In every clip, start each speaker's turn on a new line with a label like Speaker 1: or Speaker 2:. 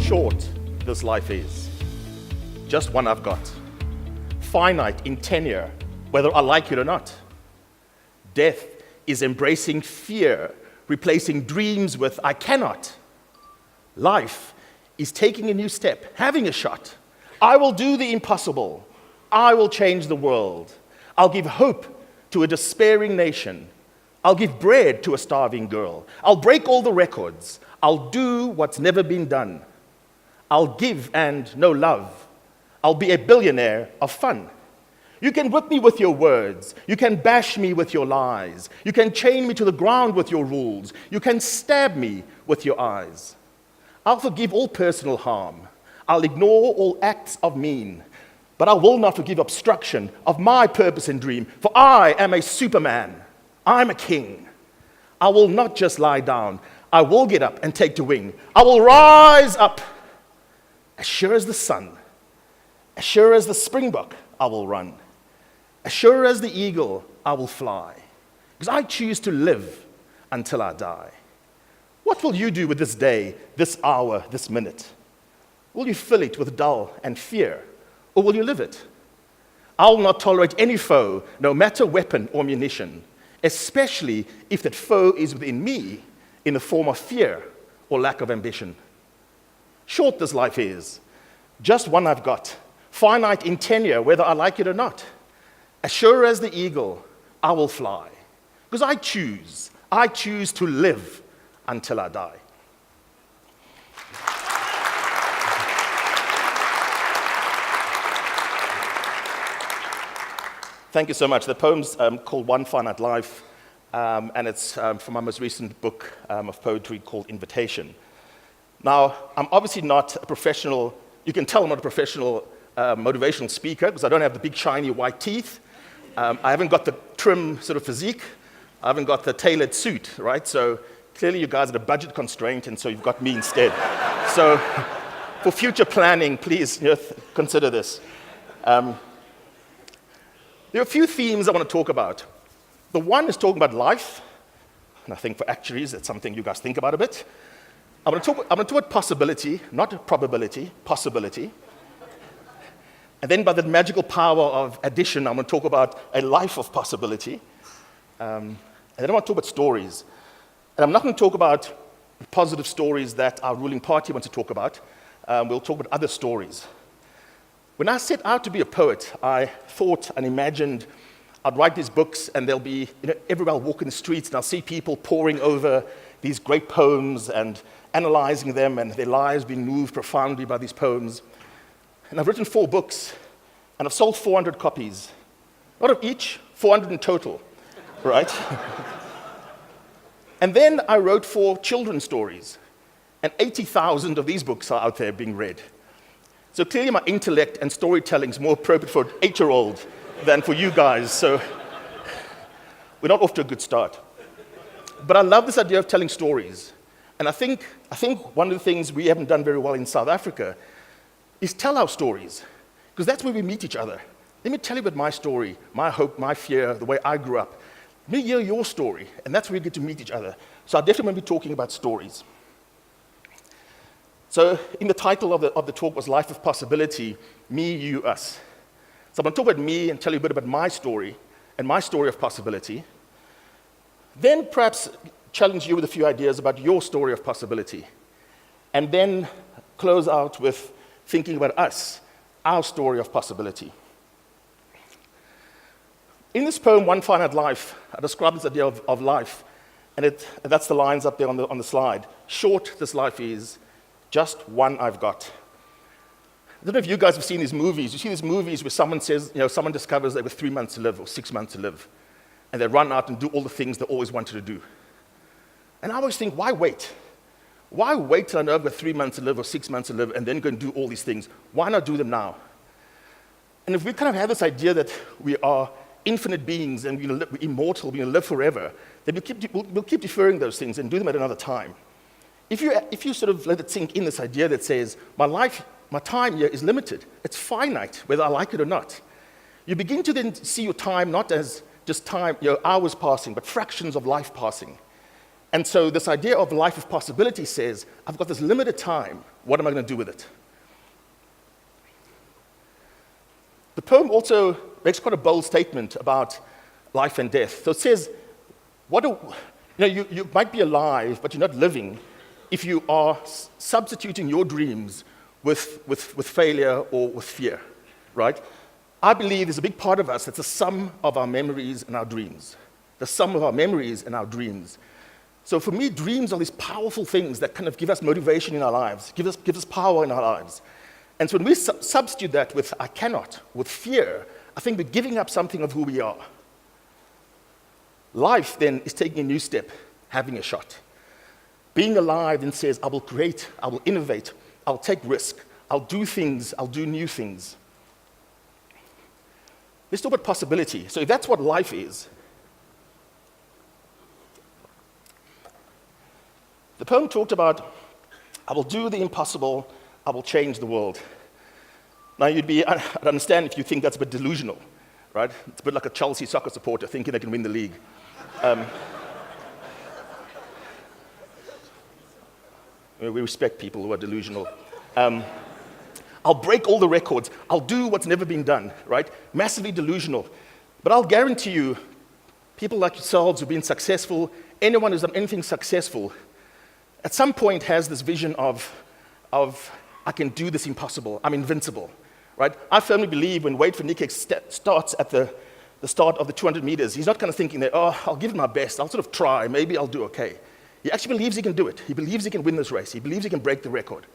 Speaker 1: Short this life is, just one I've got. Finite in tenure, whether I like it or not. Death is embracing fear, replacing dreams with I cannot. Life is taking a new step, having a shot. I will do the impossible. I will change the world. I'll give hope to a despairing nation. I'll give bread to a starving girl. I'll break all the records. I'll do what's never been done. I'll give and know love. I'll be a billionaire of fun. You can whip me with your words. You can bash me with your lies. You can chain me to the ground with your rules. You can stab me with your eyes. I'll forgive all personal harm. I'll ignore all acts of mean. But I will not forgive obstruction of my purpose and dream, for I am a superman. I'm a king. I will not just lie down. I will get up and take to wing. I will rise up. As sure as the sun, as sure as the springbok, I will run. As sure as the eagle, I will fly. Because I choose to live until I die. What will you do with this day, this hour, this minute? Will you fill it with dull and fear, or will you live it? I will not tolerate any foe, no matter weapon or munition, especially if that foe is within me in the form of fear or lack of ambition. Short this life is, just one I've got, finite in tenure, whether I like it or not. As sure as the eagle, I will fly, because I choose to live until I die. Thank you so much. The poem's called One Finite Life, and it's from my most recent book of poetry called Invitation. Now, I'm obviously not a professional, you can tell I'm not a professional motivational speaker because I don't have the big shiny white teeth. I haven't got the trim sort of physique. I haven't got the tailored suit, right? So clearly you guys are a budget constraint, and so you've got me instead. So for future planning, please consider this. There are a few themes I want to talk about. The one is talking about life, and I think for actuaries, that's something you guys think about a bit. I'm going to talk about possibility, not probability, possibility. And then by the magical power of addition, I'm going to talk about a life of possibility. And then I want to talk about stories. And I'm not going to talk about positive stories that our ruling party wants to talk about. We'll talk about other stories. When I set out to be a poet, I thought and imagined I'd write these books, and they'll be, everywhere I'll walk in the streets, and I'll see people poring over these great poems and analyzing them, and their lives being moved profoundly by these poems. And I've written 4 books, and I've sold 400 copies. Not of each, 400 in total, right? And then I wrote 4 children's stories, and 80,000 of these books are out there being read. So clearly my intellect and storytelling is more appropriate for an 8-year-old than for you guys, so we're not off to a good start. But I love this idea of telling stories. And I think one of the things we haven't done very well in South Africa is tell our stories, because that's where we meet each other. Let me tell you about my story, my hope, my fear, the way I grew up. Let me hear your story, and that's where we get to meet each other. So I definitely want to be talking about stories. So in the title of the talk was Life of Possibility, Me, You, Us. So I'm going to talk about me and tell you a bit about my story and my story of possibility. Then perhaps challenge you with a few ideas about your story of possibility. And then close out with thinking about us, our story of possibility. In this poem, One Finite Life, I describe this idea of life, and that's the lines up there on the slide. Short this life is, just one I've got. I don't know if you guys have seen these movies. You see these movies where someone says, someone discovers they have 3 months to live or 6 months to live, and they run out and do all the things they always wanted to do. And I always think, why wait? Why wait till I know I've got 3 months to live or 6 months to live and then go and do all these things? Why not do them now? And if we kind of have this idea that we are infinite beings and we're immortal, we're going to live forever, then we'll keep deferring those things and do them at another time. If you sort of let it sink in, this idea that says, my time here is limited, it's finite, whether I like it or not, you begin to then see your time not as just time, hours passing, but fractions of life passing. And so this idea of life of possibility says, I've got this limited time, what am I going to do with it? The poem also makes quite a bold statement about life and death. So it says, you might be alive, but you're not living if you are substituting your dreams with failure or with fear, right? I believe there's a big part of us that's the sum of our memories and our dreams. The sum of our memories and our dreams. So for me, dreams are these powerful things that kind of give us motivation in our lives, give us power in our lives. And so when we substitute that with I cannot, with fear, I think we're giving up something of who we are. Life then is taking a new step, having a shot. Being alive then says, I will create, I will innovate, I'll take risk, I'll do things, I'll do new things. Let's talk about possibility. So if that's what life is, the poem talked about, I will do the impossible, I will change the world. Now I'd understand if you think that's a bit delusional, right? It's a bit like a Chelsea soccer supporter thinking they can win the league. We respect people who are delusional. I'll break all the records. I'll do what's never been done, right? Massively delusional. But I'll guarantee you, people like yourselves who've been successful, anyone who's done anything successful, at some point has this vision of I can do this impossible, I'm invincible, right? I firmly believe when Wade van Niekerk starts at the start of the 200 meters, he's not kind of thinking that, I'll give it my best, I'll sort of try, maybe I'll do okay. He actually believes he can do it. He believes he can win this race. He believes he can break the record.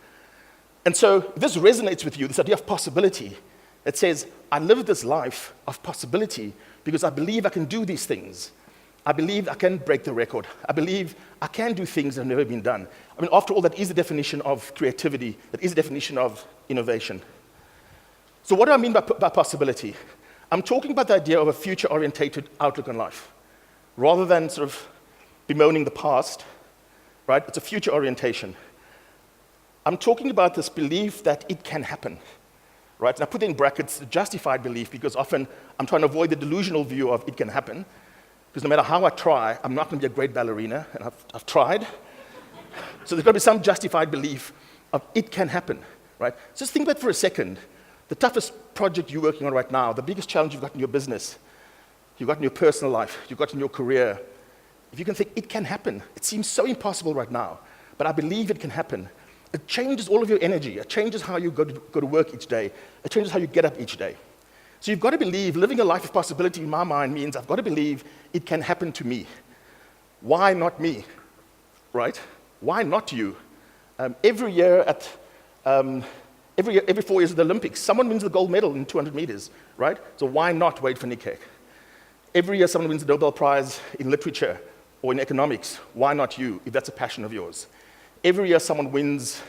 Speaker 1: And so this resonates with you, this idea of possibility. It says, I live this life of possibility because I believe I can do these things. I believe I can break the record. I believe I can do things that have never been done. I mean, after all, that is the definition of creativity. That is the definition of innovation. So what do I mean by possibility? I'm talking about the idea of a future-orientated outlook on life. Rather than sort of bemoaning the past, right? It's a future orientation. I'm talking about this belief that it can happen, right? And I put in brackets justified belief because often I'm trying to avoid the delusional view of it can happen. Because no matter how I try, I'm not going to be a great ballerina, and I've tried. So there's got to be some justified belief of it can happen, right? Just think about it for a second. The toughest project you're working on right now, the biggest challenge you've got in your business, you've got in your personal life, you've got in your career, if you can think it can happen, it seems so impossible right now, but I believe it can happen. It changes all of your energy. It changes how you go to work each day. It changes how you get up each day. So you've got to believe, living a life of possibility in my mind means I've got to believe it can happen to me. Why not me, right? Why not you? Every 4 years at the Olympics, someone wins the gold medal in 200 meters, right? So why not Wade van Niekerk? Every year someone wins the Nobel Prize in literature or in economics. Why not you, if that's a passion of yours? Every year someone wins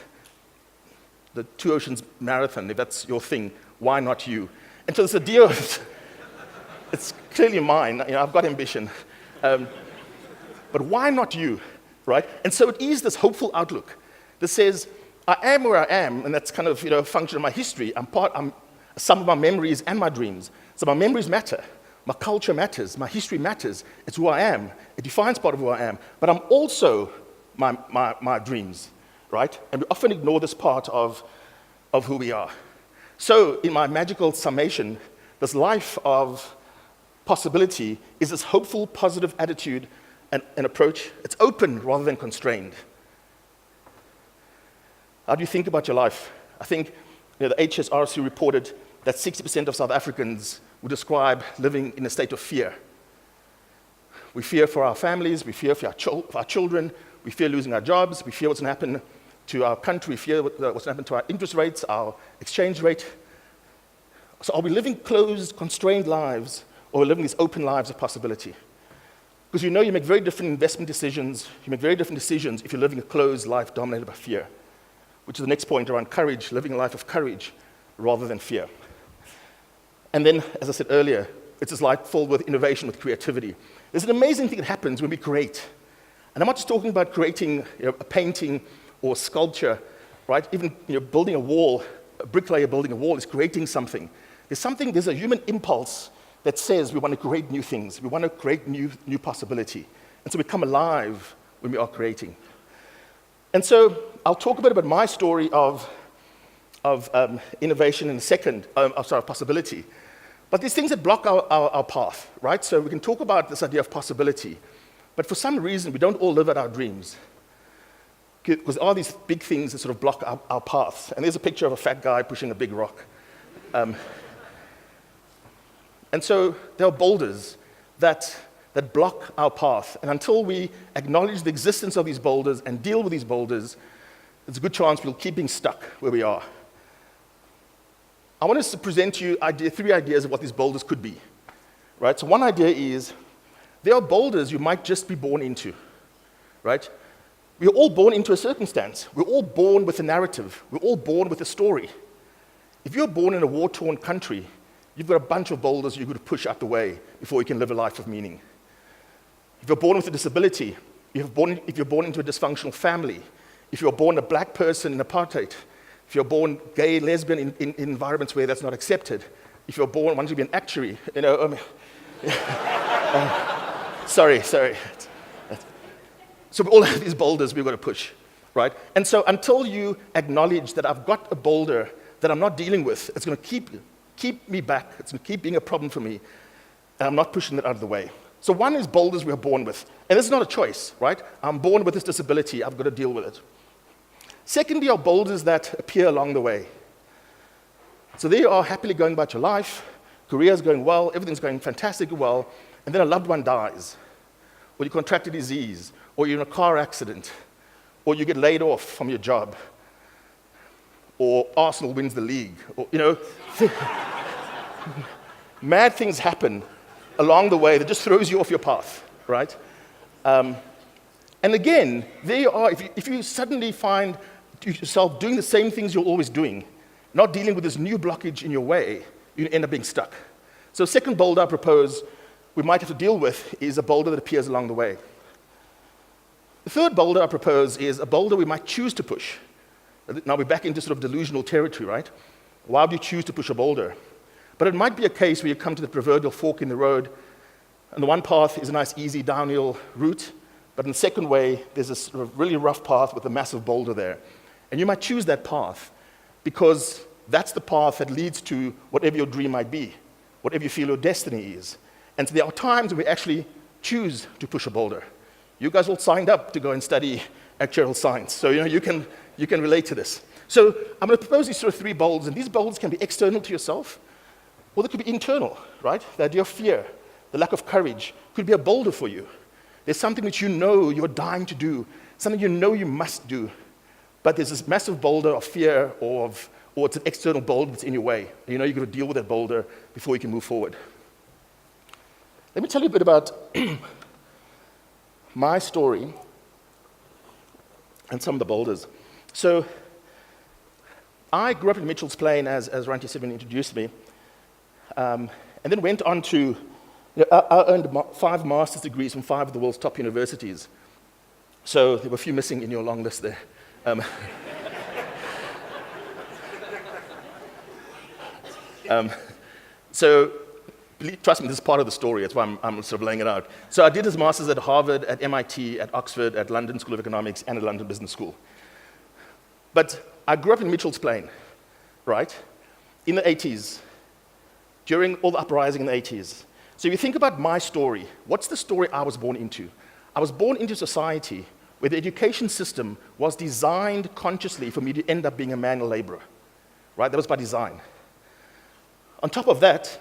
Speaker 1: the Two Oceans Marathon, if that's your thing. Why not you? And so this idea of, it's clearly mine, I've got ambition. But why not you, right? And so it is this hopeful outlook that says, I am where I am, and that's kind of a function of my history. I'm some of my memories and my dreams. So my memories matter. My culture matters. My history matters. It's who I am. It defines part of who I am. But I'm also my dreams, right? And we often ignore this part of who we are. So in my magical summation, this life of possibility is this hopeful, positive attitude and approach. It's open rather than constrained. How do you think about your life? I think the HSRC reported that 60% of South Africans would describe living in a state of fear. We fear for our families, we fear for our children, we fear losing our jobs, we fear what's going to happen to our country, we fear what's going to happen to our interest rates, our exchange rate. So are we living closed, constrained lives, or are we living these open lives of possibility? Because you make very different investment decisions, you make very different decisions if you're living a closed life dominated by fear, which is the next point around courage, living a life of courage rather than fear. And then, as I said earlier, it's this life filled with innovation, with creativity. There's an amazing thing that happens when we create. And I'm not just talking about creating a painting or sculpture, right? Even building a wall, a bricklayer building a wall is creating something. There's a human impulse that says we want to create new things. We want to create new possibility. And so we come alive when we are creating. And so I'll talk a bit about my story of innovation in a second, possibility. But these things that block our path, right? So we can talk about this idea of possibility, but for some reason, we don't all live out our dreams. Because there are these big things that sort of block our paths. And there's a picture of a fat guy pushing a big rock. And so there are boulders that block our path. And until we acknowledge the existence of these boulders and deal with these boulders, there's a good chance we'll keep being stuck where we are. I want to present to you three ideas of what these boulders could be. Right? So one idea is, there are boulders you might just be born into. Right? We're all born into a circumstance. We're all born with a narrative. We're all born with a story. If you're born in a war-torn country, you've got a bunch of boulders you've got to push out the way before you can live a life of meaning. If you're born with a disability, if you're born into a dysfunctional family, if you're born a black person in apartheid, if you're born gay, lesbian in environments where that's not accepted, if you're born wanting to be an actuary, sorry. So all of these boulders we've got to push, right? And so until you acknowledge that I've got a boulder that I'm not dealing with, it's going to keep me back, it's going to keep being a problem for me, and I'm not pushing it out of the way. So one is boulders we are born with. And this is not a choice, right? I'm born with this disability, I've got to deal with it. Secondly are boulders that appear along the way. So there you are, happily going about your life, career's going well, everything's going fantastically well, and then a loved one dies, or you contract a disease, or you're in a car accident, or you get laid off from your job, or Arsenal wins the league, or, mad things happen along the way that just throws you off your path, right? And again, there you are, if you suddenly find yourself doing the same things you're always doing, not dealing with this new blockage in your way, you end up being stuck. So second boulder I propose we might have to deal with is a boulder that appears along the way. The third boulder I propose is a boulder we might choose to push. Now we're back into sort of delusional territory, right? Why would you choose to push a boulder? But it might be a case where you come to the proverbial fork in the road, and the one path is a nice, easy downhill route, but in the second way, there's a sort of really rough path with a massive boulder there. And you might choose that path because that's the path that leads to whatever your dream might be, whatever you feel your destiny is. And so there are times when we actually choose to push a boulder. You guys all signed up to go and study actuarial science, so you can relate to this. So I'm going to propose these sort of three boulders, and these boulders can be external to yourself, or they could be internal, right? The idea of fear, the lack of courage, could be a boulder for you. There's something which you know you're dying to do, something you know you must do, but there's this massive boulder of fear or it's an external boulder that's in your way. And you've got to deal with that boulder before you can move forward. Let me tell you a bit about my story and some of the boulders. So I grew up in Mitchell's Plain, as Ranty Sivan introduced me, and then went on to, I earned 5 master's degrees from 5 of the world's top universities. So there were a few missing in your long list there. So trust me, this is part of the story. That's why I'm sort of laying it out. So I did his master's at Harvard, at MIT, at Oxford, at London School of Economics, and at London Business School. But I grew up in Mitchell's Plain, right, in the 80s, during all the uprising in the 80s. So if you think about my story, what's the story I was born into? I was born into a society where the education system was designed consciously for me to end up being a manual laborer, right? That was by design. On top of that,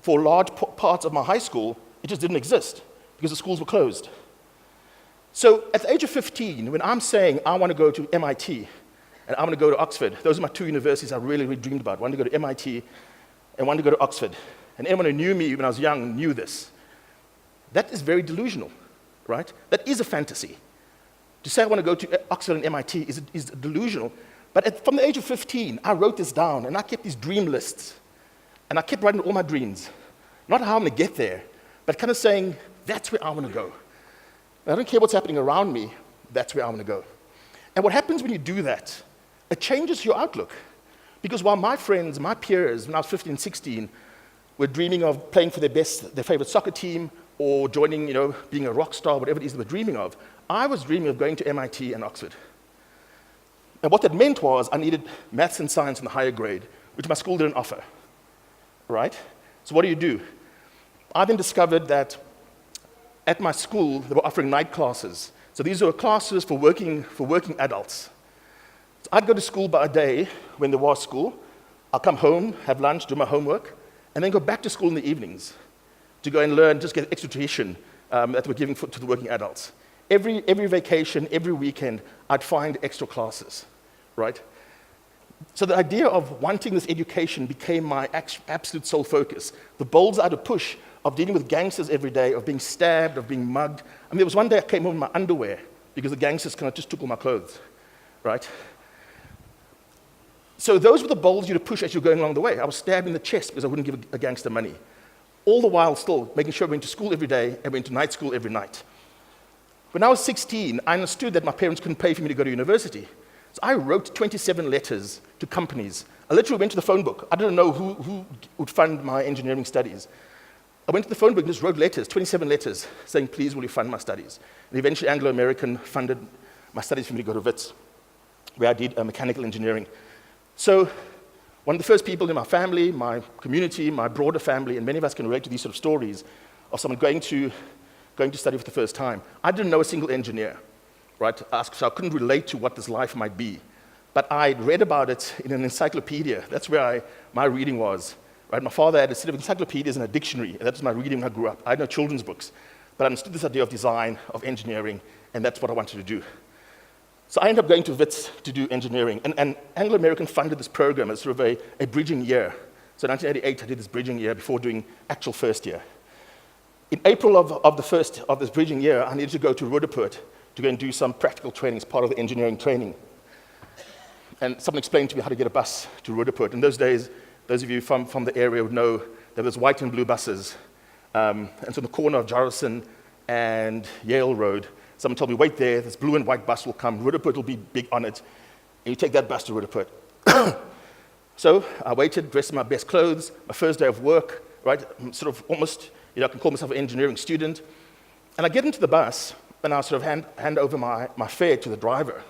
Speaker 1: for large parts of my high school, it just didn't exist because the schools were closed. So at the age of 15, when I'm saying I want to go to MIT and I want to go to Oxford, those are my 2 universities I really, really dreamed about. One to go to MIT and one to go to Oxford. And anyone who knew me when I was young knew this. That is very delusional, right? That is a fantasy. To say I want to go to Oxford and MIT is delusional. But from the age of 15, I wrote this down, and I kept these dream lists. And I kept writing all my dreams. Not how I'm going to get there, but kind of saying, that's where I want to go. And I don't care what's happening around me, that's where I want to go. And what happens when you do that, it changes your outlook. Because while my friends, my peers, when I was 15, 16, were dreaming of playing for their favorite soccer team, or joining, being a rock star, whatever it is they were dreaming of, I was dreaming of going to MIT and Oxford. And what that meant was I needed maths and science in the higher grade, which my school didn't offer, right? So what do? I then discovered that at my school, they were offering night classes. So these were classes for working adults. So I'd go to school by day when there was school. I'll come home, have lunch, do my homework, and then go back to school in the evenings to go and learn, just get extra tuition that we're giving to the working adults. Every vacation, every weekend, I'd find extra classes, right? So the idea of wanting this education became my absolute sole focus. The boulders I had to push of dealing with gangsters every day, of being stabbed, of being mugged. I mean, there was one day I came home in my underwear because the gangsters kind of just took all my clothes, right? So those were the boulders you had to push as you were going along the way. I was stabbed in the chest because I wouldn't give a gangster money. All the while still making sure I went to school every day and went to night school every night. When I was 16, I understood that my parents couldn't pay for me to go to university. So I wrote 27 letters to companies. I literally went to the phone book. I didn't know who would fund my engineering studies. I went to the phone book and just wrote letters, 27 letters, saying, please, will you fund my studies? And eventually, Anglo-American funded my studies for me to go to WITS, where I did mechanical engineering. So one of the first people in my family, my community, my broader family, and many of us can relate to these sort of stories of someone going to study for the first time. I didn't know a single engineer, right? So I couldn't relate to what this life might be. But I read about it in an encyclopedia. That's where my reading was. Right? My father had a set of encyclopedias and a dictionary, and that was my reading when I grew up. I had no children's books, but I understood this idea of design, of engineering, and that's what I wanted to do. So I ended up going to WITS to do engineering, and Anglo-American funded this program as sort of a bridging year. So in 1988, I did this bridging year before doing actual first year. In April of this bridging year, I needed to go to Roodepoort to go and do some practical training as part of the engineering training. And someone explained to me how to get a bus to Roodepoort. In those days, those of you from the area would know there was white and blue buses. And so on the corner of Jarrison and Yale Road, someone told me, wait there, this blue and white bus will come, Roodepoort will be big on it, and you take that bus to Roodepoort. So I waited, dressed in my best clothes, my first day of work, right? I'm sort of almost, I can call myself an engineering student. And I get into the bus, and I sort of hand over my fare to the driver.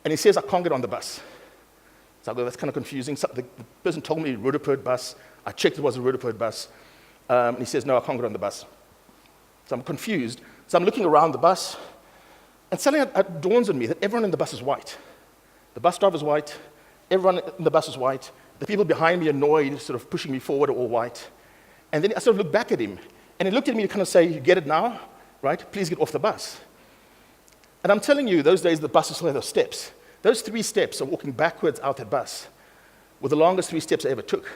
Speaker 1: And he says, I can't get on the bus. So I go, that's kind of confusing. So the person told me Roodepoort bus. I checked it was a Roodepoort bus. And he says, no, I can't get on the bus. So I'm confused. So I'm looking around the bus, and suddenly it dawns on me that everyone in the bus is white. The bus driver's white. Everyone in the bus is white. The people behind me, annoyed, sort of pushing me forward, are all white. And then I sort of looked back at him, and he looked at me to kind of say, you get it now, right? Please get off the bus. And I'm telling you, those days the buses still had those steps. Those 3 steps of walking backwards out that bus were the longest 3 steps I ever took.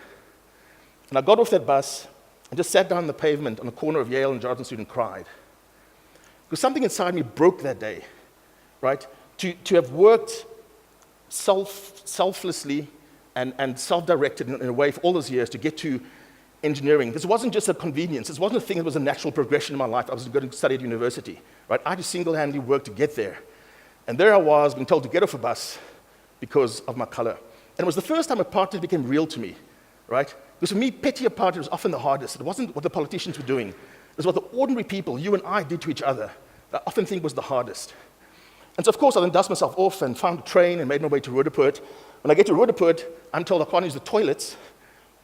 Speaker 1: And I got off that bus and just sat down on the pavement on the corner of Yale and Jarrison Street and cried. Because something inside me broke that day, right? To have worked selflessly and self-directed in a way for all those years to get to engineering. This wasn't just a convenience. This wasn't a thing that was a natural progression in my life. I was going to study at university, right? I just single-handedly worked to get there. And there I was, being told to get off a bus because of my color. And it was the first time apartheid became real to me, right? Because for me, petty apartheid was often the hardest. It wasn't what the politicians were doing. It was what the ordinary people, you and I, did to each other, that I often think was the hardest. And so, of course, I then dusted myself off and found a train and made my way to Roodepoort. When I get to Roodepoort, I'm told I can't use the toilets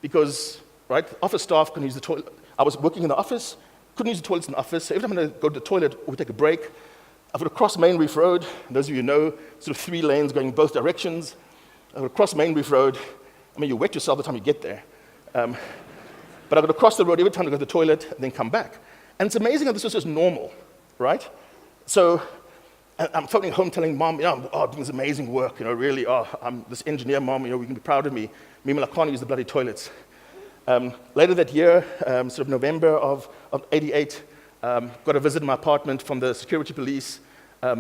Speaker 1: because, right, office staff can use the toilet. I was working in the office, couldn't use the toilets in the office. So every time I go to the toilet or we take a break, I've got to cross Main Reef Road. And those of you who know, sort of 3 lanes going in both directions. I've got to cross Main Reef Road. I mean, you wet yourself by the time you get there. But I've got to cross the road every time I go to the toilet and then come back. And it's amazing how this was just normal, right? So I'm phoning home telling Mom, I'm doing this amazing work, really, I'm this engineer, Mom, we can be proud of me. Meanwhile, I can't use the bloody toilets. Later that year, sort of November of 88, got a visit in my apartment from the security police,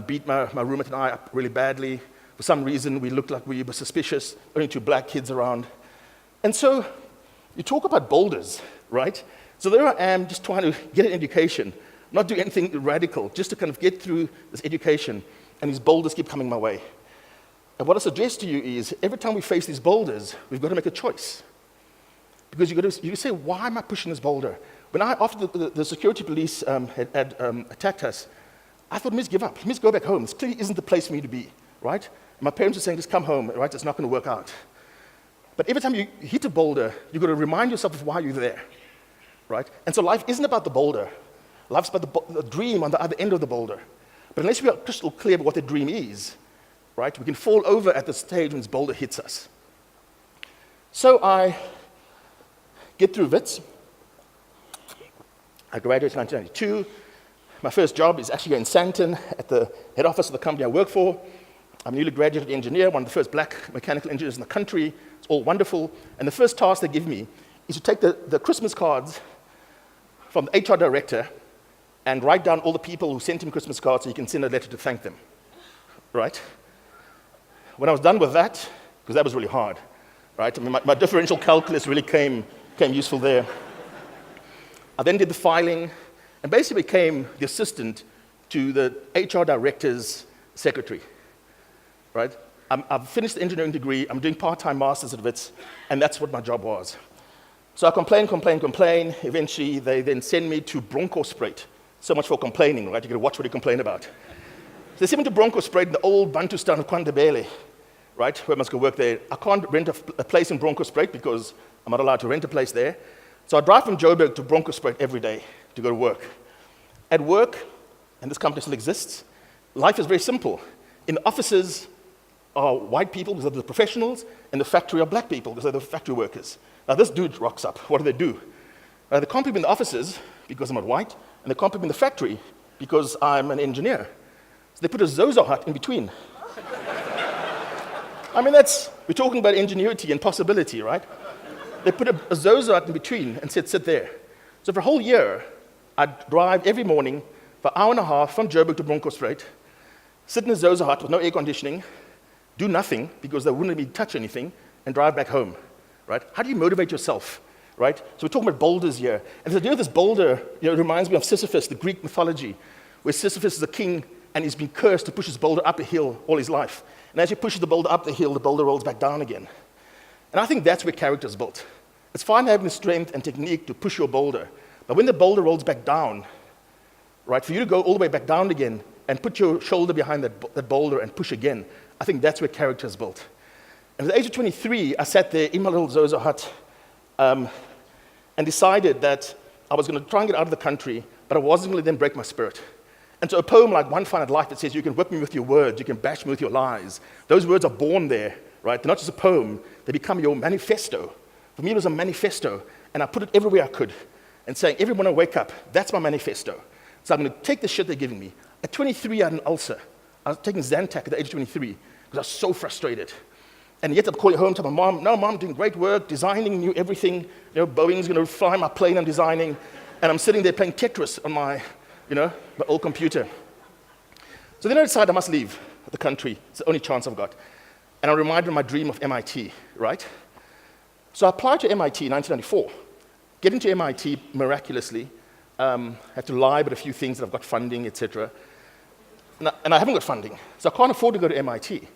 Speaker 1: beat my roommate and I up really badly. For some reason, we looked like we were suspicious, only 2 black kids around. And so you talk about boulders, right? So there I am just trying to get an education, not do anything radical, just to kind of get through this education, and these boulders keep coming my way. And what I suggest to you is, every time we face these boulders, we've got to make a choice. Because you say, why am I pushing this boulder? After the security police had attacked us, I thought, let me just give up. Let me just go back home. This clearly isn't the place for me to be, right? And my parents were saying, just come home, right? It's not going to work out. But every time you hit a boulder, you've got to remind yourself of why you're there, right? And so life isn't about the boulder. Life's about the dream on the other end of the boulder. But unless we are crystal clear about what the dream is, right, we can fall over at the stage when this boulder hits us. So I get through WITS. I graduated in 1992. My first job is actually in Sandton at the head office of the company I work for. I'm a newly graduated engineer, one of the first black mechanical engineers in the country. It's all wonderful. And the first task they give me is to take the Christmas cards from the HR director and write down all the people who sent him Christmas cards so he can send a letter to thank them, right? When I was done with that, because that was really hard, right? I mean, my differential calculus really came useful there. I then did the filing and basically became the assistant to the HR director's secretary, right? I've finished the engineering degree, I'm doing part-time masters at WITS, and that's what my job was. So I complain. Eventually, they then send me to Bronkhorstspruit. So much for complaining, right? You've got to watch what you complain about. So they sent me to Bronkhorstspruit in the old Bantustan of Kwandebele, right? Where I must go work there. I can't rent a place in Bronkhorstspruit because I'm not allowed to rent a place there. So I drive from Joburg to Bronkhorstspruit every day to go to work. At work, and this company still exists, life is very simple. In the offices are white people because they're the professionals, and the factory are black people because they're the factory workers. Now this dude rocks up. What do? They can't put me in the offices because I'm not white, and they can't put me in the factory because I'm an engineer. So they put a Zozo hut in between. I mean, we're talking about ingenuity and possibility, right? They put a Zozo hut in between and said, sit there. So for a whole year, I'd drive every morning for an hour and a half from Joburg to Bronkhorstspruit, sit in a Zozo hut with no air conditioning, do nothing because they wouldn't let me touch anything, and drive back home, right? How do you motivate yourself, right? So we're talking about boulders here. And the idea of this boulder, it reminds me of Sisyphus, the Greek mythology, where Sisyphus is a king and he's been cursed to push his boulder up a hill all his life. And as he pushes the boulder up the hill, the boulder rolls back down again. And I think that's where character is built. It's fine having the strength and technique to push your boulder, but when the boulder rolls back down, right, for you to go all the way back down again and put your shoulder behind that boulder and push again, I think that's where character is built. And at the age of 23, I sat there in my little Zozo hut and decided that I was going to try and get out of the country, but I wasn't going to let them break my spirit. And so a poem like One Finite Life that says, you can whip me with your words, you can bash me with your lies, those words are born there, right? They're not just a poem, they become your manifesto. For me, it was a manifesto, and I put it everywhere I could, and saying, every morning I wake up, that's my manifesto. So I'm going to take the shit they're giving me. At 23, I had an ulcer. I was taking Zantac at the age of 23 because I was so frustrated. And yet I'm calling home to my mom, no, Mom, I'm doing great work, designing new everything. Boeing's going to fly my plane I'm designing. And I'm sitting there playing Tetris on my old computer. So then I decided I must leave the country. It's the only chance I've got. And I reminded of my dream of MIT, right? So I applied to MIT in 1994. Get into MIT miraculously. Had to lie about a few things that I've got funding, etc. And I haven't got funding, so I can't afford to go to MIT.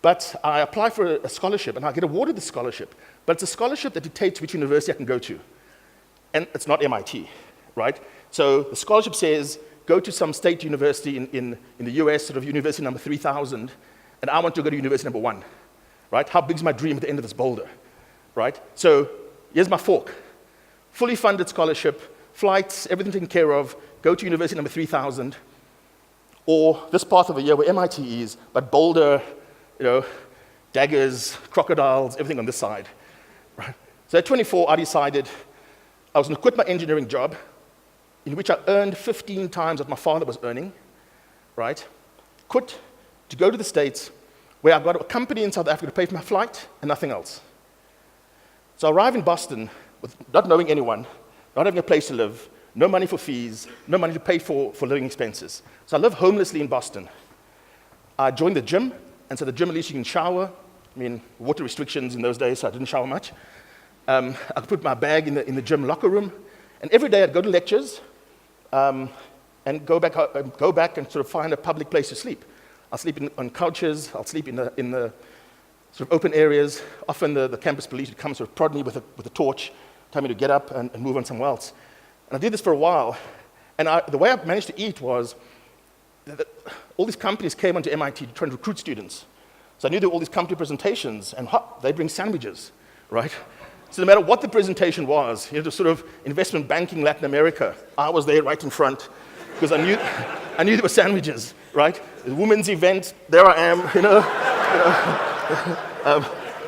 Speaker 1: But I apply for a scholarship, and I get awarded the scholarship. But it's a scholarship that dictates which university I can go to. And it's not MIT, right? So the scholarship says, go to some state university in the US, sort of university number 3,000, and I want to go to university number 1, right? How big's my dream at the end of this boulder, right? So here's my fork. Fully funded scholarship, flights, everything taken care of, go to university number 3,000, or this part of the year where MIT is, but boulder, daggers, crocodiles, everything on this side, right? So at 24, I decided I was going to quit my engineering job, in which I earned 15 times what my father was earning, right? Quit to go to the States, where I've got a company in South Africa to pay for my flight and nothing else. So I arrive in Boston with not knowing anyone, not having a place to live, no money for fees, no money to pay for living expenses. So I live homelessly in Boston. I joined the gym, and so the gym at least you can shower. I mean, water restrictions in those days, so I didn't shower much. I could put my bag in the gym locker room, and every day I'd go to lectures and go back and sort of find a public place to sleep. I'll sleep on couches, I'll sleep in the sort of open areas. Often the campus police would come sort of prod me with a torch, tell me to get up and move on somewhere else. And I did this for a while, and the way I managed to eat was all these companies came onto MIT to try and recruit students. So I knew there were all these company presentations, and they bring sandwiches, right? So no matter what the presentation was, the sort of investment banking Latin America, I was there right in front, because I knew there were sandwiches, right? The women's event, there I am,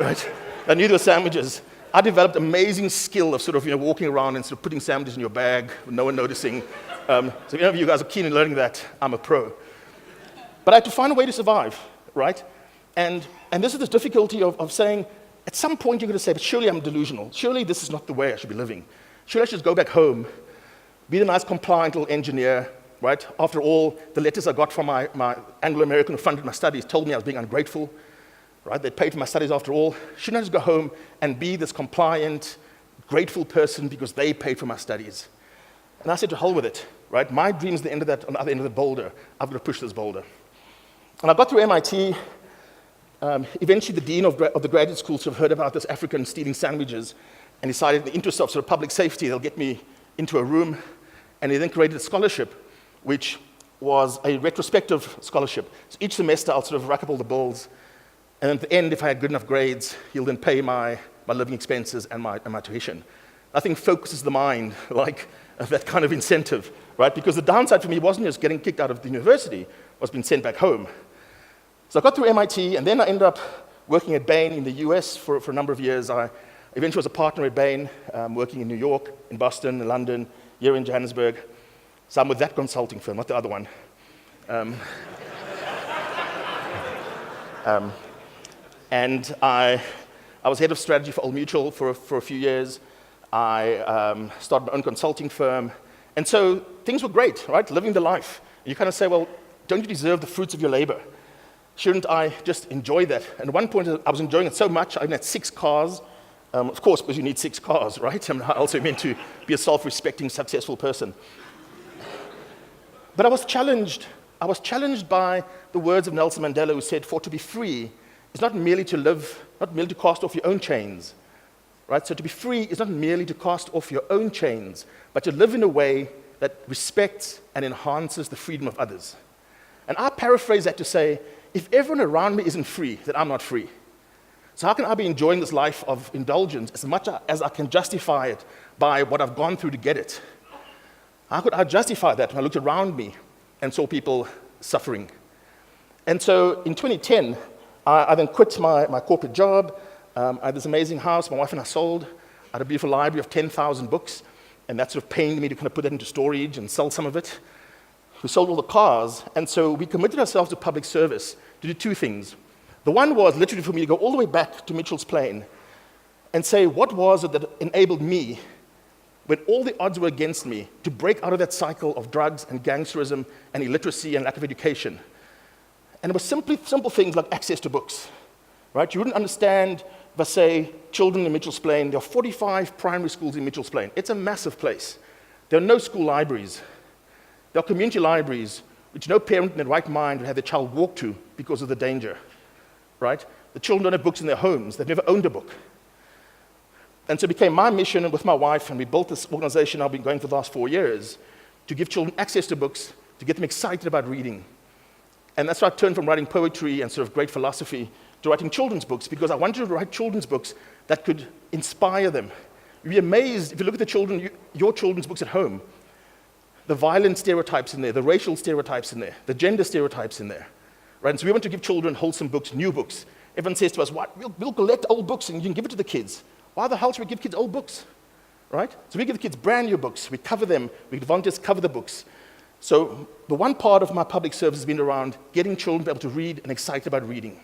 Speaker 1: right? I knew there were sandwiches. I developed amazing skill of sort of walking around and sort of putting sandwiches in your bag, with no one noticing. So if any of you guys are keen in learning that, I'm a pro. But I had to find a way to survive, right? And this is the difficulty of saying, at some point you're going to say, but surely I'm delusional. Surely this is not the way I should be living. Surely I should just go back home, be the nice compliant little engineer, right? After all, the letters I got from my Anglo-American who funded my studies told me I was being ungrateful, right? They paid for my studies after all. Shouldn't I just go home and be this compliant, grateful person because they paid for my studies? And I said, to hell with it, right? My dream's on the other end of the boulder. I've got to push this boulder. And I got through MIT. Eventually, the dean of the graduate school sort of heard about this African stealing sandwiches and decided in the interest of sort of public safety, they'll get me into a room. And he then created a scholarship, which was a retrospective scholarship. So each semester, I'll sort of rack up all the bills. And at the end, if I had good enough grades, he'll then pay my living expenses and my tuition. Nothing focuses the mind like that kind of incentive, right? Because the downside for me wasn't just getting kicked out of the university, was being sent back home. So I got through MIT, and then I ended up working at Bain in the US for a number of years. I eventually was a partner at Bain, working in New York, in Boston, in London, here in Johannesburg. So I'm with that consulting firm, not the other one. And I was head of strategy for Old Mutual for a few years. I started my own consulting firm. And so things were great, right? Living the life. You kind of say, well, don't you deserve the fruits of your labor? Shouldn't I just enjoy that? And at one point, I was enjoying it so much, I even had 6 cars. Of course, because you need 6 cars, right? I also meant to be a self-respecting, successful person. But I was challenged. I was challenged by the words of Nelson Mandela, who said, for to be free is not merely to live, not merely to cast off your own chains, right? So to be free is not merely to cast off your own chains, but to live in a way that respects and enhances the freedom of others. And I paraphrase that to say, if everyone around me isn't free, then I'm not free. So how can I be enjoying this life of indulgence as much as I can justify it by what I've gone through to get it? How could I justify that when I looked around me and saw people suffering? And so in 2010, I then quit my corporate job. I had this amazing house my wife and I sold. I had a beautiful library of 10,000 books, and that sort of pained me to kind of put that into storage and sell some of it. We sold all the cars, and so we committed ourselves to public service to do 2 things. The one was literally for me to go all the way back to Mitchell's Plain and say, what was it that enabled me, when all the odds were against me, to break out of that cycle of drugs and gangsterism and illiteracy and lack of education? And it was simple things like access to books, right? You wouldn't understand if I say children in Mitchell's Plain. There are 45 primary schools in Mitchell's Plain. It's a massive place. There are no school libraries. There are community libraries which no parent in their right mind would have their child walk to because of the danger, right? The children don't have books in their homes. They've never owned a book. And so it became my mission with my wife, and we built this organization I've been going for the last 4 years, to give children access to books, to get them excited about reading. And that's why I turned from writing poetry and sort of great philosophy to writing children's books, because I wanted to write children's books that could inspire them. You'd be amazed if you look at the children, your children's books at home, the violent stereotypes in there, the racial stereotypes in there, the gender stereotypes in there, right? And so we want to give children wholesome books, new books. Everyone says to us, "What? We'll collect old books and you can give it to the kids." Why the hell should we give kids old books, right? So we give the kids brand new books. We cover them. We volunteers cover the books. So the one part of my public service has been around getting children to be able to read and excited about reading.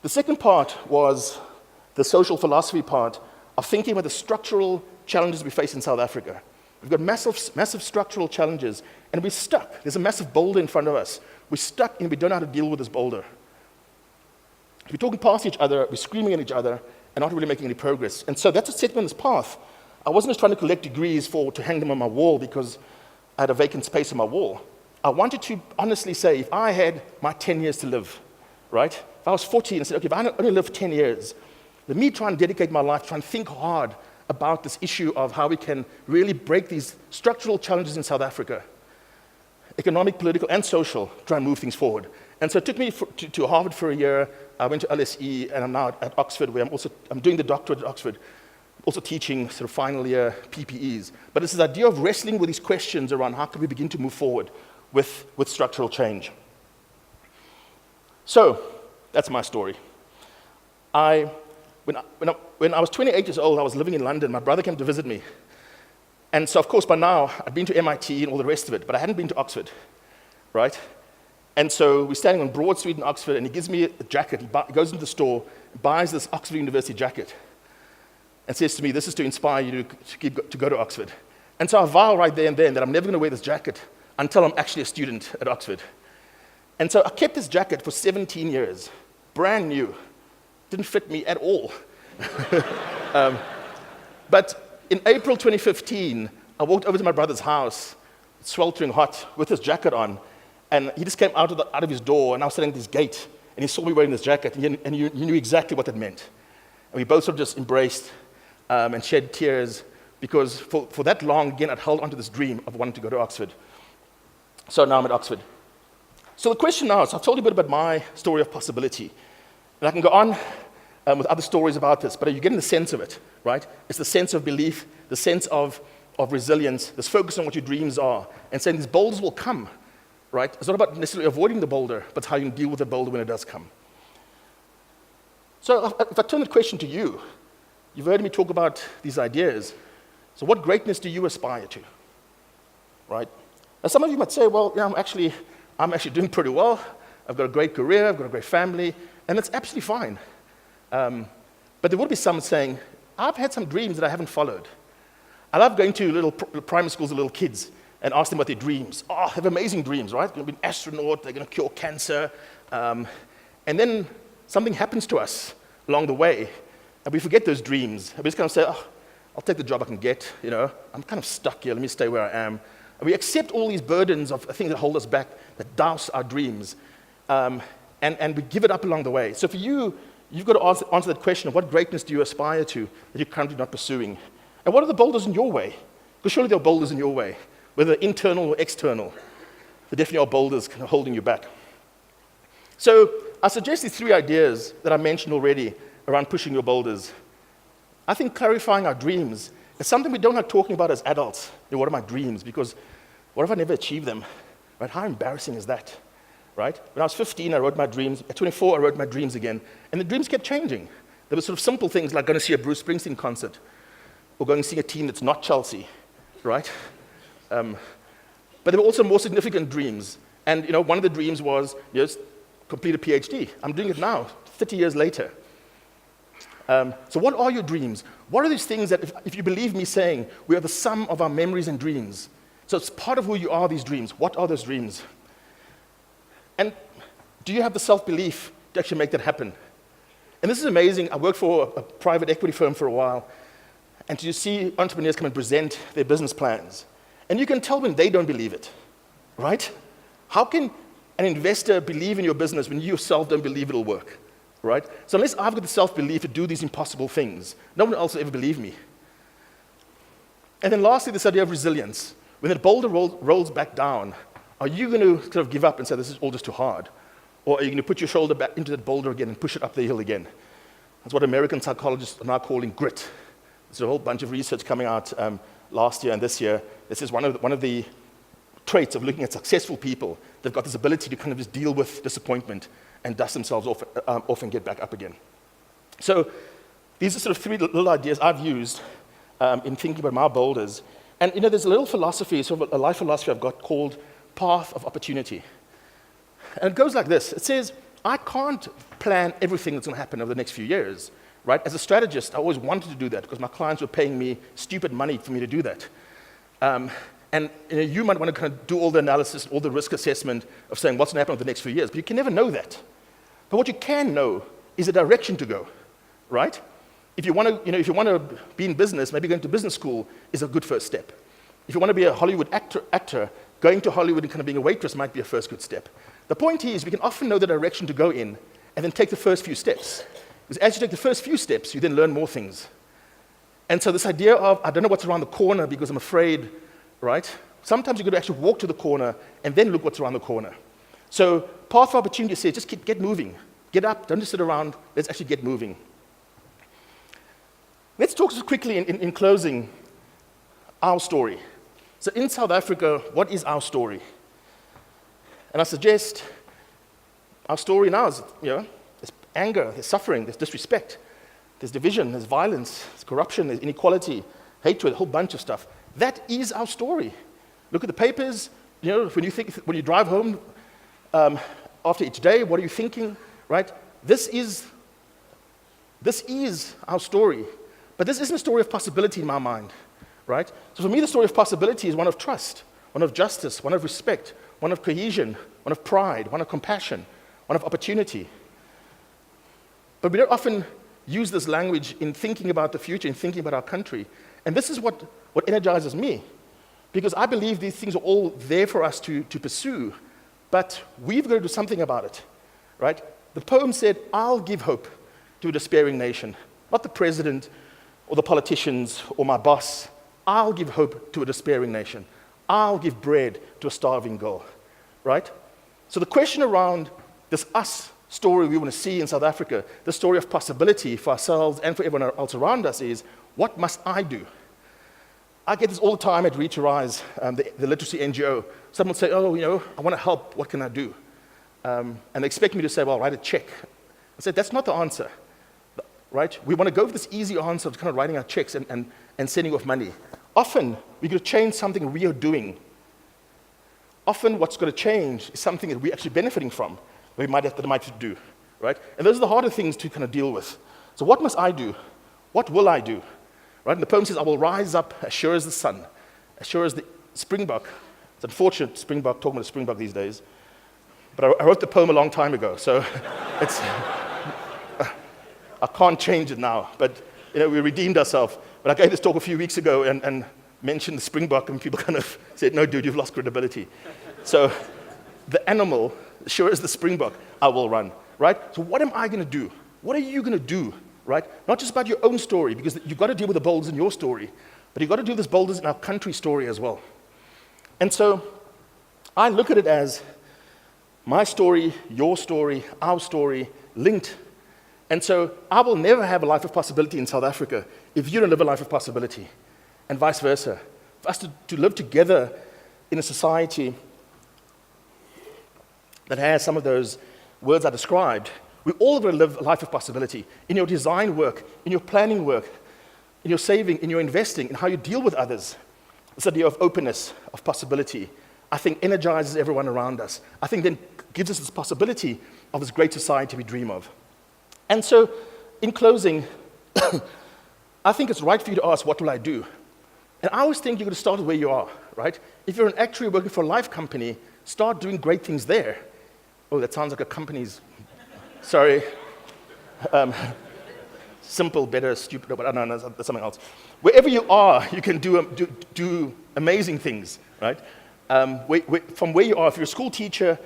Speaker 1: The second part was the social philosophy part of thinking about the structural challenges we face in South Africa. We've got massive structural challenges, and we're stuck. There's a massive boulder in front of us. We're stuck, and we don't know how to deal with this boulder. We're talking past each other, we're screaming at each other, and not really making any progress. And so that's what set me on this path. I wasn't just trying to collect degrees to hang them on my wall because I had a vacant space on my wall. I wanted to honestly say, if I had my 10 years to live, right? If I was 40 and said, okay, if I only live 10 years, let me try and dedicate my life, try and think hard about this issue of how we can really break these structural challenges in South Africa. economic, political, and social, to try and move things forward. And so it took me to Harvard for a year. I went to LSE, and I'm now at Oxford, where I'm doing the doctorate at Oxford, also teaching sort of final year PPEs. But it's this idea of wrestling with these questions around how can we begin to move forward with structural change. So that's my story. When I was 28 years old, I was living in London. My brother came to visit me. And so, of course, by now, I'd been to MIT and all the rest of it, but I hadn't been to Oxford, right? And so we're standing on Broad Street in Oxford, and he gives me a jacket. He goes into the store, buys this Oxford University jacket, and says to me, this is to inspire you to go to Oxford. And so I vow right there and then that I'm never going to wear this jacket until I'm actually a student at Oxford. And so I kept this jacket for 17 years, brand new. Didn't fit me at all. But in April 2015, I walked over to my brother's house, sweltering hot, with his jacket on, and he just came out of his door, and I was sitting at his gate, and he saw me wearing this jacket, and he knew exactly what it meant. And we both sort of just embraced and shed tears, because for that long, again, I'd held onto this dream of wanting to go to Oxford. So now I'm at Oxford. So the question now is, I've told you a bit about my story of possibility, and I can go on with other stories about this, but are you getting the sense of it, right? It's the sense of belief, the sense of resilience, this focus on what your dreams are, and saying these boulders will come, right? It's not about necessarily avoiding the boulder, but how you can deal with the boulder when it does come. So if I turn the question to you, you've heard me talk about these ideas. So what greatness do you aspire to, right? Now some of you might say, well, yeah, I'm actually doing pretty well. I've got a great career, I've got a great family, and that's absolutely fine. But there will be some saying, I've had some dreams that I haven't followed. I love going to little primary schools with little kids and ask them about their dreams. Oh, they have amazing dreams, right? They're going to be an astronaut, they're going to cure cancer. And then something happens to us along the way, and we forget those dreams. And we just kind of say, oh, I'll take the job I can get, I'm kind of stuck here, let me stay where I am. And we accept all these burdens of things that hold us back, that douse our dreams, and we give it up along the way. So for you, you've got to answer that question of what greatness do you aspire to that you're currently not pursuing? And what are the boulders in your way? Because surely there are boulders in your way, whether internal or external. There definitely are boulders kind of holding you back. So I suggest these 3 ideas that I mentioned already around pushing your boulders. I think clarifying our dreams is something we don't like talking about as adults. What are my dreams? Because what if I never achieve them? Right? How embarrassing is that? Right? When I was 15, I wrote my dreams. At 24, I wrote my dreams again. And the dreams kept changing. There were sort of simple things like going to see a Bruce Springsteen concert or going to see a team that's not Chelsea, right? But there were also more significant dreams. And one of the dreams was complete a PhD. I'm doing it now, 30 years later. So what are your dreams? What are these things that, if you believe me saying, we are the sum of our memories and dreams? So it's part of who you are, these dreams. What are those dreams? And do you have the self-belief to actually make that happen? And this is amazing. I worked for a private equity firm for a while, and to see entrepreneurs come and present their business plans. And you can tell when they don't believe it, right? How can an investor believe in your business when you yourself don't believe it'll work, right? So unless I've got the self-belief to do these impossible things, no one else will ever believe me. And then lastly, this idea of resilience. When that boulder rolls back down, are you going to sort of give up and say, this is all just too hard? Or are you going to put your shoulder back into that boulder again and push it up the hill again? That's what American psychologists are now calling grit. There's a whole bunch of research coming out last year and this year. This is one of the traits of looking at successful people. They've got this ability to kind of just deal with disappointment and dust themselves off and get back up again. So these are sort of 3 little ideas I've used in thinking about my boulders. And there's a little philosophy, sort of a life philosophy I've got called path of opportunity. And it goes like this. It says, I can't plan everything that's going to happen over the next few years, right? As a strategist, I always wanted to do that because my clients were paying me stupid money for me to do that. And you might want to kind of do all the analysis, all the risk assessment of saying what's going to happen over the next few years, but you can never know that. But what you can know is the direction to go, right? If you want to be in business, maybe going to business school is a good first step. If you want to be a Hollywood actor, going to Hollywood and kind of being a waitress might be a first good step. The point is, we can often know the direction to go in and then take the first few steps. Because as you take the first few steps, you then learn more things. And so this idea of, I don't know what's around the corner because I'm afraid, right? Sometimes you've got to actually walk to the corner and then look what's around the corner. So path of opportunity says just get moving. Get up, don't just sit around, let's actually get moving. Let's talk just quickly in closing, our story. So in South Africa, what is our story? And I suggest our story now is, there's anger, there's suffering, there's disrespect, there's division, there's violence, there's corruption, there's inequality, hatred, a whole bunch of stuff. That is our story. Look at the papers, when you drive home after each day, what are you thinking, right? This is our story. But this isn't a story of possibility in my mind, right? So for me, the story of possibility is one of trust, one of justice, one of respect, one of cohesion, one of pride, one of compassion, one of opportunity. But we don't often use this language in thinking about the future, in thinking about our country. And this is what energizes me, because I believe these things are all there for us to pursue, but we've got to do something about it, right? The poem said, I'll give hope to a despairing nation, not the president or the politicians or my boss. I'll give hope to a despairing nation. I'll give bread to a starving girl, right? So the question around this us story we want to see in South Africa, the story of possibility for ourselves and for everyone else around us is, what must I do? I get this all the time at Reach Arise, the literacy NGO. Someone will say, I want to help, what can I do? And they expect me to say, well, write a check. I said, that's not the answer, right? We want to go for this easy answer of kind of writing our checks and sending off money. Often, we're going to change something we are doing. Often, what's going to change is something that we're actually benefiting from, that we might have to do, right? And those are the harder things to kind of deal with. So what must I do? What will I do? Right? And the poem says, I will rise up as sure as the sun, as sure as the springbok. It's unfortunate Springbok, talking about the Springbok these days. But I wrote the poem a long time ago, so it's I can't change it now. But we redeemed ourselves. But I gave this talk a few weeks ago and mentioned the Springbok, and people kind of said, no, dude, you've lost credibility. So the animal, sure as the Springbok, I will run. Right? So what am I going to do? What are you going to do? Right? Not just about your own story, because you've got to deal with the boulders in your story, but you've got to do this boulders in our country story as well. And so I look at it as my story, your story, our story, linked. And so I will never have a life of possibility in South Africa if you don't live a life of possibility, and vice versa. For us to live together in a society that has some of those words I described, we all got to live a life of possibility in your design work, in your planning work, in your saving, in your investing, in how you deal with others. This idea of openness, of possibility, I think energizes everyone around us. I think then gives us this possibility of this great society we dream of. And so, in closing, I think it's right for you to ask, what will I do? And I always think you're going to start with where you are, right? If you're an actuary working for a life company, start doing great things there. Oh, that sounds like a company's... Sorry. Simple, better, stupid, but no, that's something else. Wherever you are, you can do amazing things, right? From where you are, if you're a school teacher,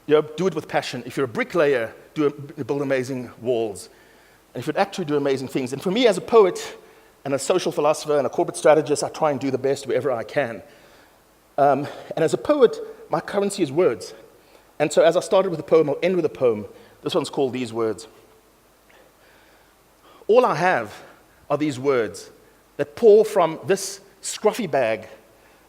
Speaker 1: do it with passion. If you're a bricklayer, build amazing walls. And if you're an actor, do amazing things. And for me, as a poet and a social philosopher and a corporate strategist, I try and do the best wherever I can. And as a poet, my currency is words. And so as I started with a poem, I'll end with a poem. This one's called These Words. All I have are these words that pour from this scruffy bag,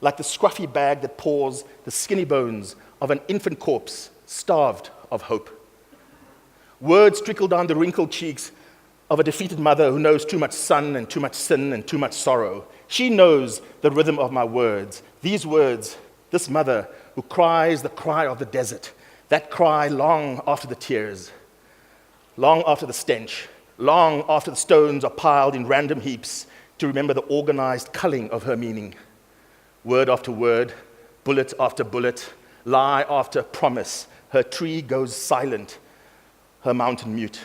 Speaker 1: like the scruffy bag that pours the skinny bones of an infant corpse starved of hope. Words trickle down the wrinkled cheeks of a defeated mother who knows too much sun and too much sin and too much sorrow. She knows the rhythm of my words. These words, this mother who cries the cry of the desert, that cry long after the tears, long after the stench, long after the stones are piled in random heaps to remember the organized culling of her meaning. Word after word, bullet after bullet, lie after promise, her tree goes silent, her mountain mute.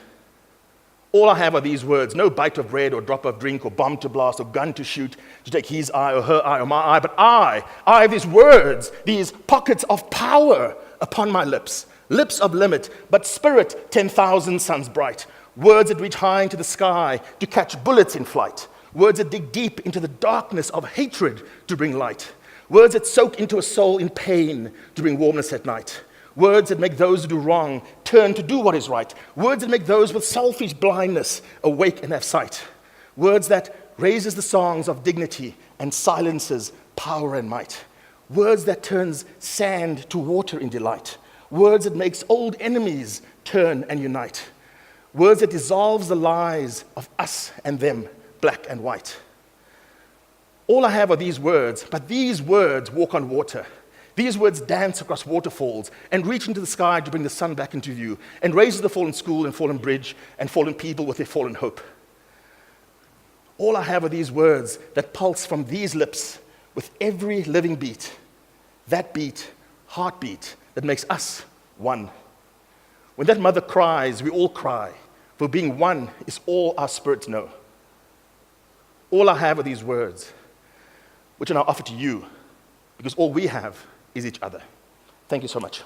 Speaker 1: All I have are these words, no bite of bread or drop of drink or bomb to blast or gun to shoot to take his eye or her eye or my eye, but I have these words, these pockets of power upon my lips, lips of limit, but spirit 10,000 suns bright, words that reach high into the sky to catch bullets in flight, words that dig deep into the darkness of hatred to bring light, Words that soak into a soul in pain to bring warmness at night. Words that make those who do wrong turn to do what is right. Words that make those with selfish blindness awake and have sight. Words that raises the songs of dignity and silences power and might. Words that turns sand to water in delight. Words that makes old enemies turn and unite. Words that dissolves the lies of us and them, black and white. All I have are these words, but these words walk on water. These words dance across waterfalls and reach into the sky to bring the sun back into view and raises the fallen school and fallen bridge and fallen people with their fallen hope. All I have are these words that pulse from these lips with every living beat, that beat, heartbeat that makes us one. When that mother cries, we all cry, for being one is all our spirits know. All I have are these words, which are now offered to you, because all we have is each other. Thank you so much.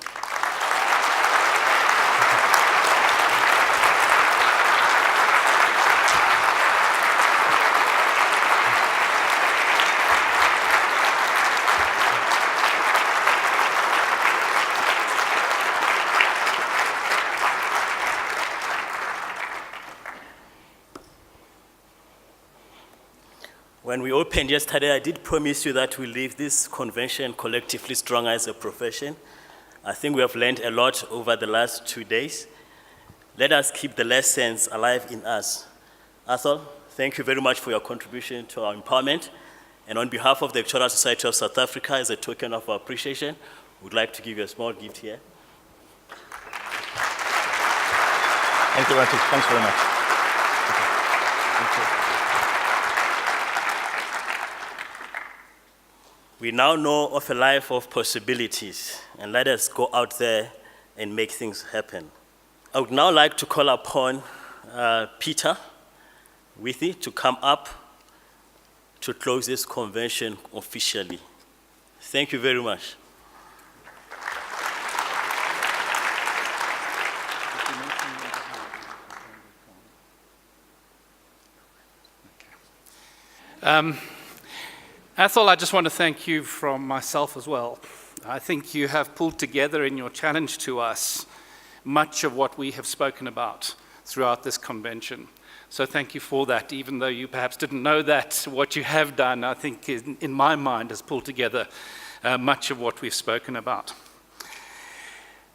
Speaker 2: When we opened yesterday, I did promise you that we'll leave this convention collectively stronger as a profession. I think we have learned a lot over the last 2 days. Let us keep the lessons alive in us. Athol, thank you very much for your contribution to our empowerment. And on behalf of the Electoral Society of South Africa, as a token of our appreciation, we'd like to give you a small gift here.
Speaker 1: Thank you, Ranti. Thanks very much. Thank you.
Speaker 2: We now know of a life of possibilities, and let us go out there and make things happen. I would now like to call upon Peter Withy to come up to close this convention officially. Thank you very much.
Speaker 3: Athol, I just want to thank you from myself as well. I think you have pulled together in your challenge to us much of what we have spoken about throughout this convention. So thank you for that, even though you perhaps didn't know that. What you have done, I think, in my mind, has pulled together much of what we've spoken about.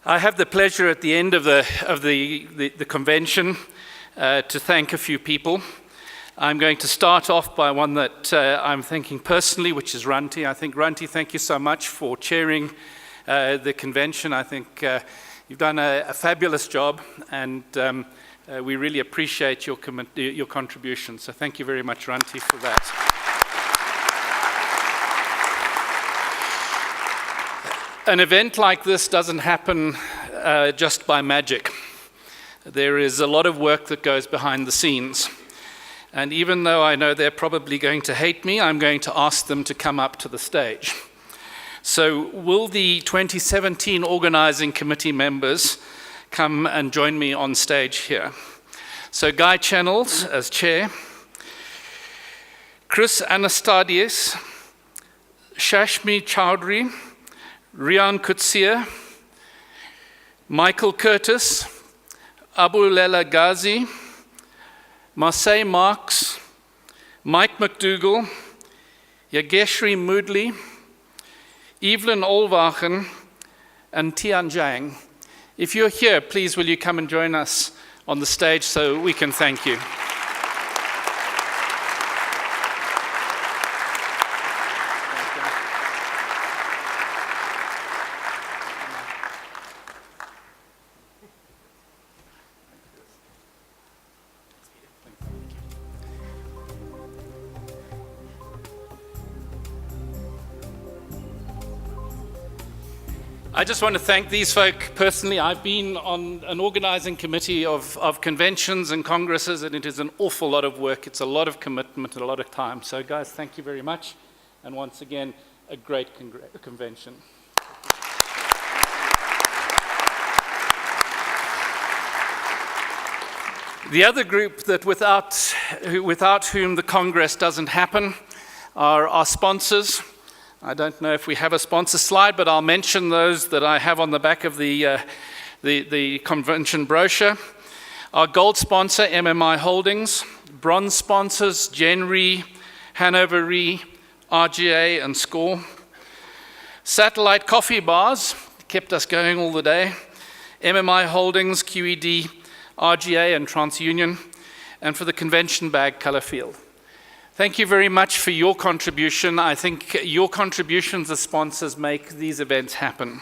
Speaker 3: I have the pleasure at the end of the convention to thank a few people. I'm going to start off by one that I'm thanking personally, which is Ranti. I think, Ranti, thank you so much for chairing the convention. I think you've done a fabulous job, and we really appreciate your contribution. So thank you very much, Ranti, for that. An event like this doesn't happen just by magic. There is a lot of work that goes behind the scenes. And even though I know they're probably going to hate me, I'm going to ask them to come up to the stage. So will the 2017 organizing committee members come and join me on stage here? So Guy Channels as chair, Chris Anastasiades, Shashmi Chowdhury, Rian Kutsia, Michael Curtis, Abu Lela Ghazi, Marseille Marks, Mike McDougall, Yageshri Moodley, Evelyn Olwachen, and Tian Zhang. If you're here, please will you come and join us on the stage so we can thank you. I just want to thank these folk personally. I've been on an organizing committee of conventions and congresses, and it is an awful lot of work. It's a lot of commitment and a lot of time. So guys, thank you very much. And once again, a great convention. The other group that without whom the Congress doesn't happen are our sponsors. I don't know if we have a sponsor slide, but I'll mention those that I have on the back of the convention brochure. Our gold sponsor, MMI Holdings. Bronze sponsors, Genry, Hanover Re, RGA, and SCORE. Satellite coffee bars, kept us going all the day. MMI Holdings, QED, RGA, and TransUnion. And for the convention bag, Colourfield. Thank you very much for your contribution. I think your contributions as sponsors make these events happen.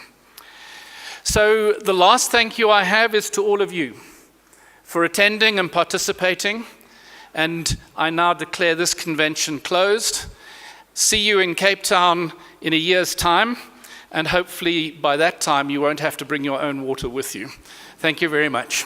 Speaker 3: So the last thank you I have is to all of you for attending and participating. And I now declare this convention closed. See you in Cape Town in a year's time. And hopefully by that time you won't have to bring your own water with you. Thank you very much.